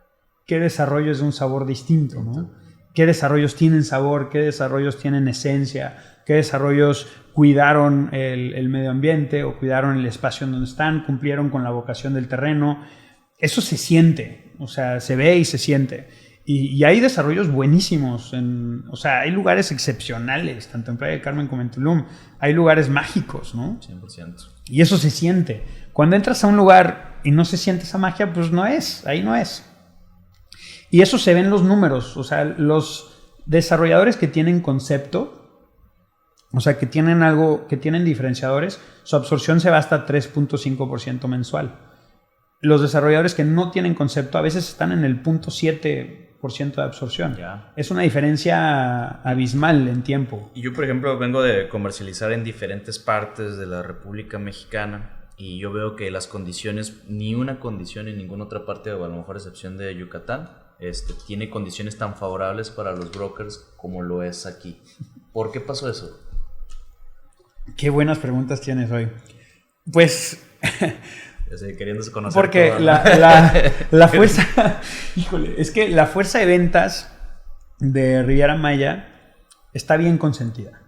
qué desarrollo es de un sabor distinto, ¿no? Qué desarrollos tienen sabor, qué desarrollos tienen esencia, qué desarrollos cuidaron el medio ambiente o cuidaron el espacio en donde están, cumplieron con la vocación del terreno. Eso se siente, o sea, se ve y se siente. Y hay desarrollos buenísimos, o sea, hay lugares excepcionales, tanto en Playa del Carmen como en Tulum. Hay lugares mágicos, ¿no? 100%. Y eso se siente. Cuando entras a un lugar y no se siente esa magia, pues ahí no es. Y eso se ve en los números, o sea, los desarrolladores que tienen concepto, o sea, que tienen diferenciadores, su absorción se va hasta 3.5% mensual. Los desarrolladores que no tienen concepto a veces están en el 0.7% de absorción. Ya. Es una diferencia abismal en tiempo. Y yo, por ejemplo, vengo de comercializar en diferentes partes de la República Mexicana y yo veo que las condiciones, ni una condición en ninguna otra parte, o a lo mejor a excepción de Yucatán, tiene condiciones tan favorables para los brokers como lo es aquí. ¿Por qué pasó eso? Qué buenas preguntas tienes hoy. Pues... Queriéndose conocer porque todo, ¿no? la fuerza... Híjole, es que la fuerza de ventas de Riviera Maya está bien consentida.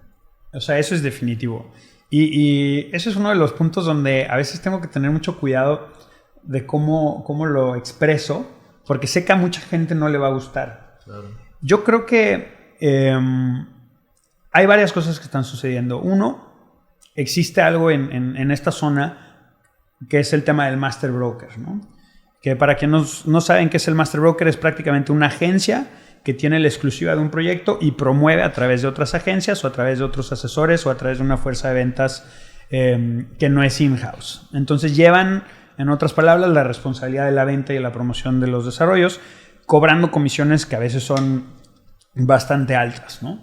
O sea, eso es definitivo. Y eso es uno de los puntos donde a veces tengo que tener mucho cuidado de cómo lo expreso, porque sé que a mucha gente no le va a gustar. Claro. Yo creo que hay varias cosas que están sucediendo. Uno, existe algo en esta zona que es el tema del Master Broker, ¿no? Que para quienes no saben qué es el Master Broker, es prácticamente una agencia que tiene la exclusiva de un proyecto y promueve a través de otras agencias o a través de otros asesores o a través de una fuerza de ventas que no es in-house. Entonces llevan, en otras palabras, la responsabilidad de la venta y de la promoción de los desarrollos, cobrando comisiones que a veces son bastante altas, ¿no?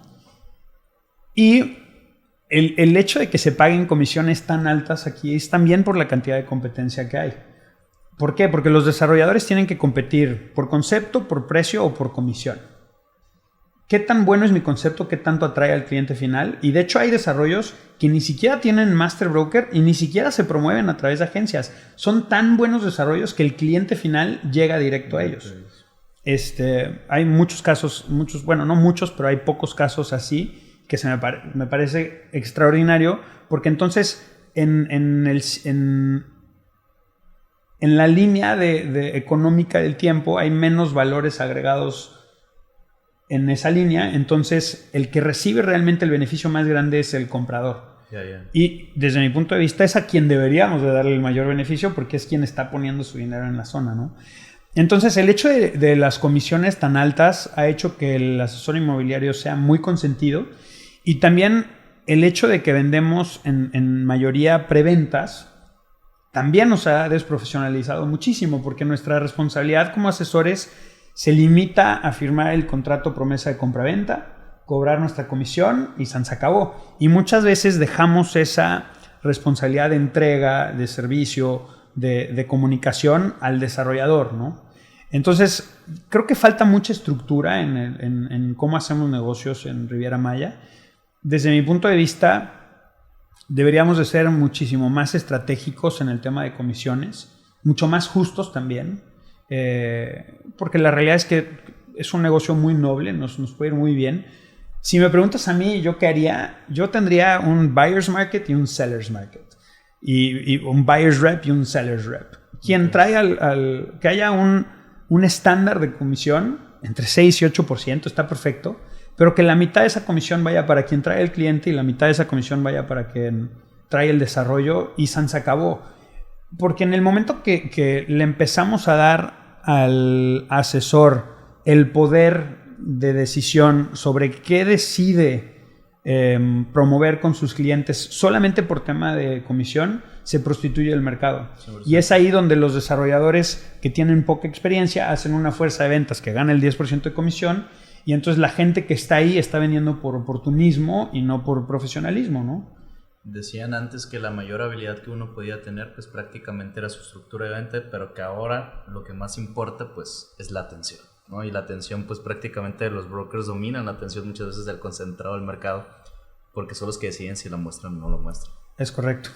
Y el hecho de que se paguen comisiones tan altas aquí es también por la cantidad de competencia que hay. ¿Por qué? Porque los desarrolladores tienen que competir por concepto, por precio o por comisión. ¿Qué tan bueno es mi concepto? ¿Qué tanto atrae al cliente final? Y de hecho hay desarrollos que ni siquiera tienen Master Broker y ni siquiera se promueven a través de agencias. Son tan buenos desarrollos que el cliente final llega directo a ellos. Hay muchos casos, bueno, no muchos, pero hay pocos casos así que me parece extraordinario, porque entonces en la línea de económica del tiempo hay menos valores agregados en esa línea, entonces el que recibe realmente el beneficio más grande es el comprador. Y desde mi punto de vista es a quien deberíamos de darle el mayor beneficio, porque es quien está poniendo su dinero en la zona, ¿no? Entonces el hecho de las comisiones tan altas ha hecho que el asesor inmobiliario sea muy consentido. Y también el hecho de que vendemos en mayoría preventas también nos ha desprofesionalizado muchísimo, porque nuestra responsabilidad como asesores se limita a firmar el contrato promesa de compraventa, cobrar nuestra comisión y se acabó. Y muchas veces dejamos esa responsabilidad de entrega, de servicio, de comunicación al desarrollador, ¿no? Entonces, creo que falta mucha estructura en cómo hacemos negocios en Riviera Maya. Desde mi punto de vista, deberíamos de ser muchísimo más estratégicos en el tema de comisiones, mucho más justos también, porque la realidad es que es un negocio muy noble, nos puede ir muy bien. Si me preguntas a mí, ¿yo qué haría? Yo tendría un buyer's market y un seller's market, y un buyer's rep y un seller's rep. Quien trae que haya un estándar de comisión entre 6 y 8%, está perfecto, pero que la mitad de esa comisión vaya para quien trae el cliente y la mitad de esa comisión vaya para quien trae el desarrollo, y se acabó. Porque en el momento que le empezamos a dar al asesor el poder de decisión sobre qué decide promover con sus clientes solamente por tema de comisión, se prostituye el mercado. 100%. Y es ahí donde los desarrolladores que tienen poca experiencia hacen una fuerza de ventas que gana el 10% de comisión. Y entonces la gente que está ahí está vendiendo por oportunismo y no por profesionalismo, ¿no? Decían antes que la mayor habilidad que uno podía tener pues prácticamente era su estructura de venta, pero que ahora lo que más importa pues es la atención, ¿no? Y la atención pues prácticamente los brokers dominan la atención muchas veces del concentrado del mercado, porque son los que deciden si la muestran o no la muestran. Es correcto.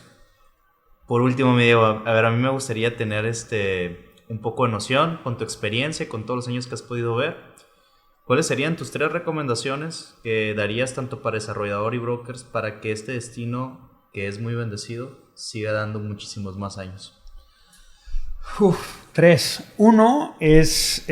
Por último, me digo, a ver, a mí me gustaría tener un poco de noción con tu experiencia, con todos los años que has podido ver. ¿Cuáles serían tus 3 recomendaciones que darías tanto para desarrollador y brokers para que este destino, que es muy bendecido, siga dando muchísimos más años? 3. Uno es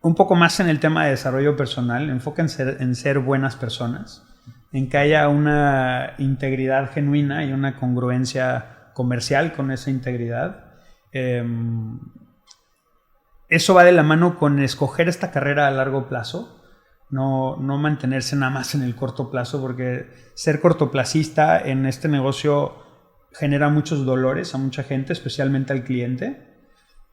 un poco más en el tema de desarrollo personal. Enfóquense en ser buenas personas. en que haya una integridad genuina y una congruencia comercial con esa integridad. Eso va de la mano con escoger esta carrera a largo plazo, no mantenerse nada más en el corto plazo, porque ser cortoplacista en este negocio genera muchos dolores a mucha gente, especialmente al cliente.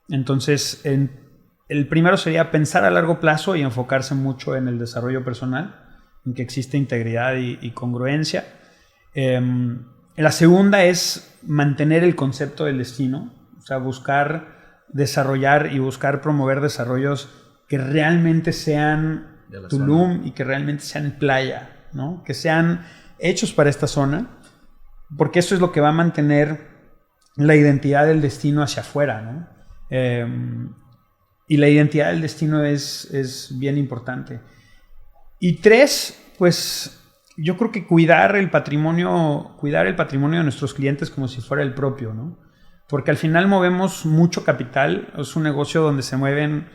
Entonces, el primero sería pensar a largo plazo y enfocarse mucho en el desarrollo personal, en que existe integridad y congruencia. La segunda es mantener el concepto del destino, o sea, buscar desarrollar y buscar promover desarrollos que realmente sean Tulum y que realmente sean playa, ¿no? Que sean hechos para esta zona, porque eso es lo que va a mantener la identidad del destino hacia afuera, ¿no? Y la identidad del destino es bien importante. Y 3, pues yo creo que cuidar el patrimonio de nuestros clientes como si fuera el propio, ¿no? Porque al final movemos mucho capital, es un negocio donde se mueven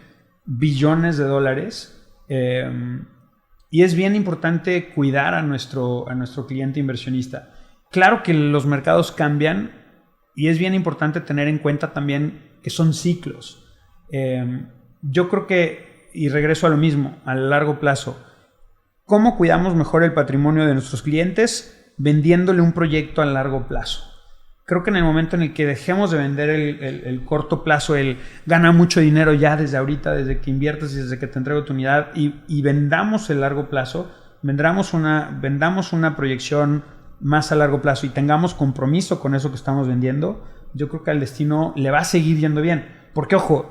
billones de dólares, y es bien importante cuidar a nuestro cliente inversionista. Claro que los mercados cambian y es bien importante tener en cuenta también que son ciclos. Yo creo que, y regreso a lo mismo, a largo plazo, ¿cómo cuidamos mejor el patrimonio de nuestros clientes? Vendiéndole un proyecto a largo plazo. Creo que en el momento en el que dejemos de vender el corto plazo, el gana mucho dinero ya desde ahorita, desde que inviertes y desde que te entrego tu unidad, y vendamos el largo plazo, vendamos una proyección más a largo plazo y tengamos compromiso con eso que estamos vendiendo, yo creo que al destino le va a seguir yendo bien. Porque, ojo,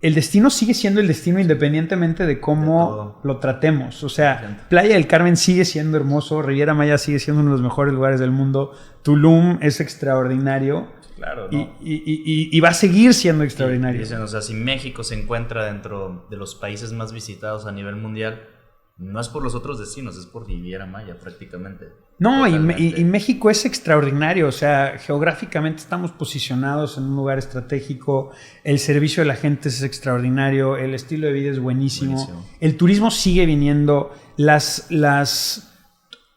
el destino sigue siendo el destino independientemente de cómo lo tratemos. O sea, Playa del Carmen sigue siendo hermoso, Riviera Maya sigue siendo uno de los mejores lugares del mundo, Tulum es extraordinario. Claro, ¿no? Y va a seguir siendo extraordinario. Dicen, o sea, si México se encuentra dentro de los países más visitados a nivel mundial, no es por los otros destinos, es por Riviera Maya prácticamente. No, y México es extraordinario, o sea, geográficamente estamos posicionados en un lugar estratégico, el servicio de la gente es extraordinario, el estilo de vida es buenísimo. El turismo sigue viniendo,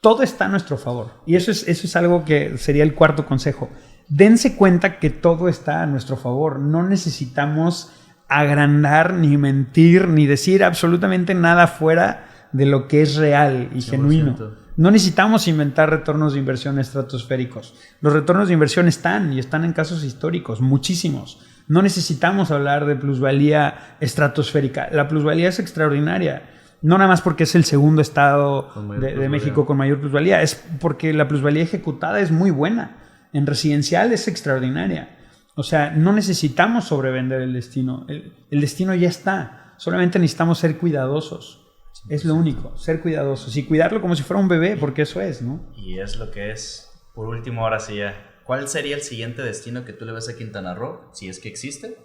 todo está a nuestro favor. Y eso es algo que sería el cuarto consejo. Dense cuenta que todo está a nuestro favor, no necesitamos agrandar, ni mentir, ni decir absolutamente nada fuera de lo que es real y 100%. Genuino. No necesitamos inventar retornos de inversión estratosféricos. Los retornos de inversión están en casos históricos, muchísimos. No necesitamos hablar de plusvalía estratosférica. La plusvalía es extraordinaria. No nada más porque es el segundo estado de México con mayor plusvalía, es porque la plusvalía ejecutada es muy buena. En residencial es extraordinaria. O sea, no necesitamos sobrevender el destino. El destino ya está. Solamente necesitamos ser cuidadosos. Es lo único, ser cuidadosos y cuidarlo como si fuera un bebé, porque eso es, ¿no? Y es lo que es. Por último, ahora sí ya, ¿cuál sería el siguiente destino que tú le ves a Quintana Roo, si es que existe?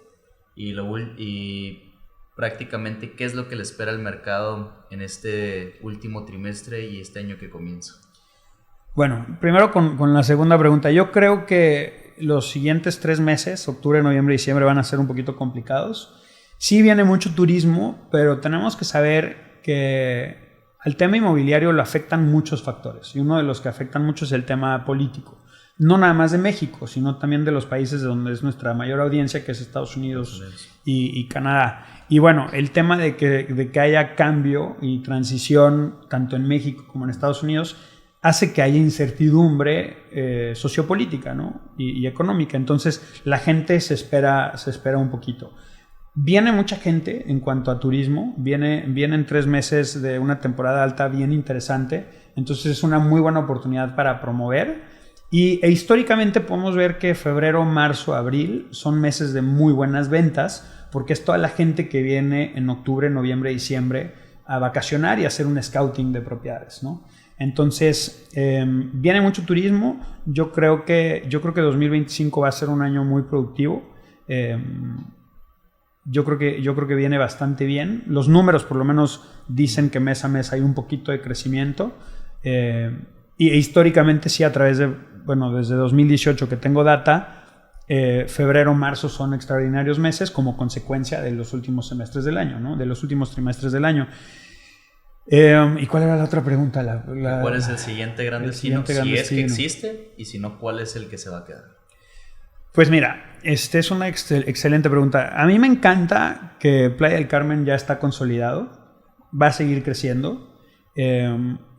Y prácticamente, ¿qué es lo que le espera al mercado en este último trimestre y este año que comienza? Bueno, primero con la segunda pregunta. Yo creo que los siguientes 3 meses, octubre, noviembre y diciembre, van a ser un poquito complicados. Sí viene mucho turismo, pero tenemos que saber que al tema inmobiliario lo afectan muchos factores, y uno de los que afectan mucho es el tema político, no nada más de México, sino también de los países donde es nuestra mayor audiencia, que es Estados Unidos y Canadá. Y bueno, el tema de que haya cambio y transición tanto en México como en Estados Unidos hace que haya incertidumbre sociopolítica, ¿no? y económica. Entonces la gente se espera un poquito. Viene mucha gente en cuanto a turismo, vienen 3 meses de una temporada alta bien interesante, entonces es una muy buena oportunidad para promover, e históricamente podemos ver que febrero, marzo, abril son meses de muy buenas ventas, porque es toda la gente que viene en octubre, noviembre, diciembre a vacacionar y a hacer un scouting de propiedades, ¿no? Entonces viene mucho turismo. Yo creo que 2025 va a ser un año muy productivo. Yo creo que viene bastante bien. Los números por lo menos dicen que mes a mes hay un poquito de crecimiento. Y históricamente sí, a través de, desde 2018 que tengo data, febrero, marzo son extraordinarios meses como consecuencia de los últimos semestres del año, ¿no? De los últimos trimestres del año. ¿Y cuál era la otra pregunta? ¿Cuál es el siguiente gran el destino? siguiente gran Si es que destino. existe, y si no, ¿cuál es el que se va a quedar? Pues mira, es una excelente pregunta. A mí me encanta que Playa del Carmen ya está consolidado, va a seguir creciendo.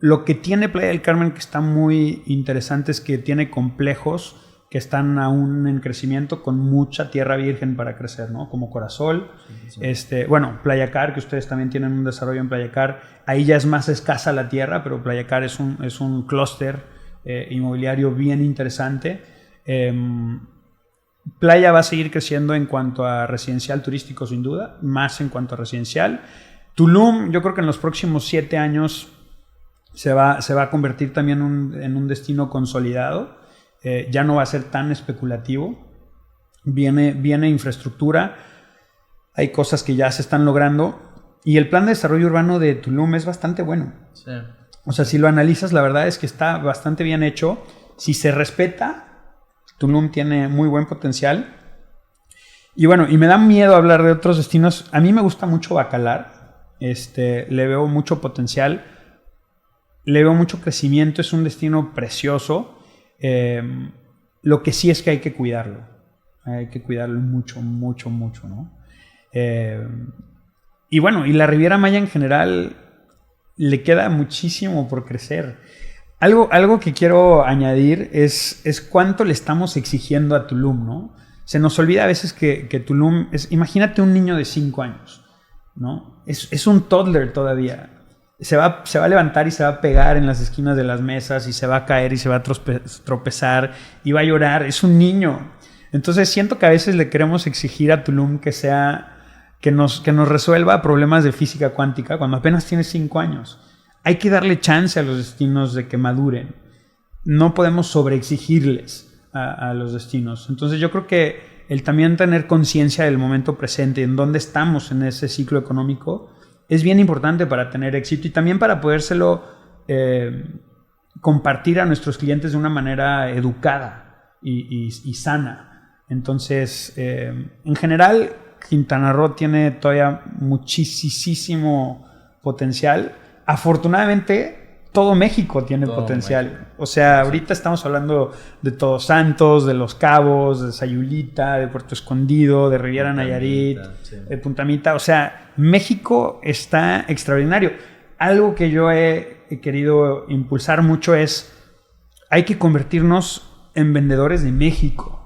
Lo que tiene Playa del Carmen que está muy interesante es que tiene complejos que están aún en crecimiento con mucha tierra virgen para crecer, ¿no? Como Corasol, bueno, Playa Car, que ustedes también tienen un desarrollo en Playa Car. Ahí ya es más escasa la tierra, pero Playa Car es un clúster inmobiliario bien interesante. Playa va a seguir creciendo en cuanto a residencial turístico, sin duda, más en cuanto a residencial. Tulum, yo creo que en los próximos 7 años se va a convertir también en un destino consolidado. Ya no va a ser tan especulativo. Viene infraestructura, hay cosas que ya se están logrando y el plan de desarrollo urbano de Tulum es bastante bueno. Sí. O sea, si lo analizas, la verdad es que está bastante bien hecho. Si se respeta, Tulum tiene muy buen potencial. Y bueno, y me da miedo hablar de otros destinos. A mí me gusta mucho Bacalar. Le veo mucho potencial. Le veo mucho crecimiento. Es un destino precioso. Lo que sí es que hay que cuidarlo. Hay que cuidarlo mucho, mucho, mucho, ¿no? Y bueno, y la Riviera Maya en general le queda muchísimo por crecer. Algo que quiero añadir es cuánto le estamos exigiendo a Tulum, ¿no? Se nos olvida a veces que Tulum es... Imagínate un niño de 5 años, ¿no? Es un toddler todavía. Se va a levantar y se va a pegar en las esquinas de las mesas y se va a caer y se va a tropezar y va a llorar. Es un niño. Entonces siento que a veces le queremos exigir a Tulum que nos resuelva problemas de física cuántica cuando apenas tiene 5 años. Hay que darle chance a los destinos de que maduren. No podemos sobreexigirles a los destinos. Entonces yo creo que el también tener conciencia del momento presente, en dónde estamos en ese ciclo económico, es bien importante para tener éxito y también para podérselo compartir a nuestros clientes de una manera educada y sana. Entonces, en general, Quintana Roo tiene todavía muchísimo potencial. Afortunadamente, todo México tiene potencial. México. O sea, ahorita estamos hablando de Todos Santos, de Los Cabos, de Sayulita, de Puerto Escondido, de Riviera Nayarit, sí. de Punta Mita. O sea, México está extraordinario. Algo que yo he querido impulsar mucho es, hay que convertirnos en vendedores de México,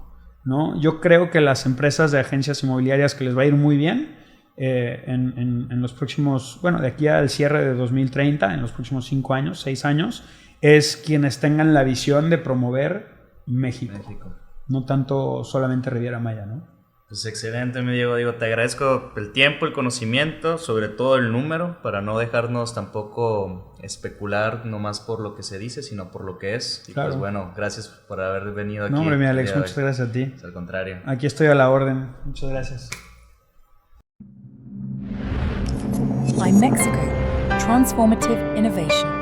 ¿no? Yo creo que las empresas de agencias inmobiliarias que les va a ir muy bien en los próximos, bueno, de aquí al cierre de 2030, en los próximos 5 años, 6 años, es quienes tengan la visión de promover México. No tanto solamente Riviera Maya, ¿no? Pues excelente, mi Diego. Digo, te agradezco el tiempo, el conocimiento, sobre todo el número, para no dejarnos tampoco especular nomás por lo que se dice, sino por lo que es. Y claro. Pues bueno, gracias por haber venido aquí. No, hombre, mi Alex, muchas gracias a ti. Pues al contrario. Aquí estoy a la orden. Muchas gracias. iMexico. Transformative innovation.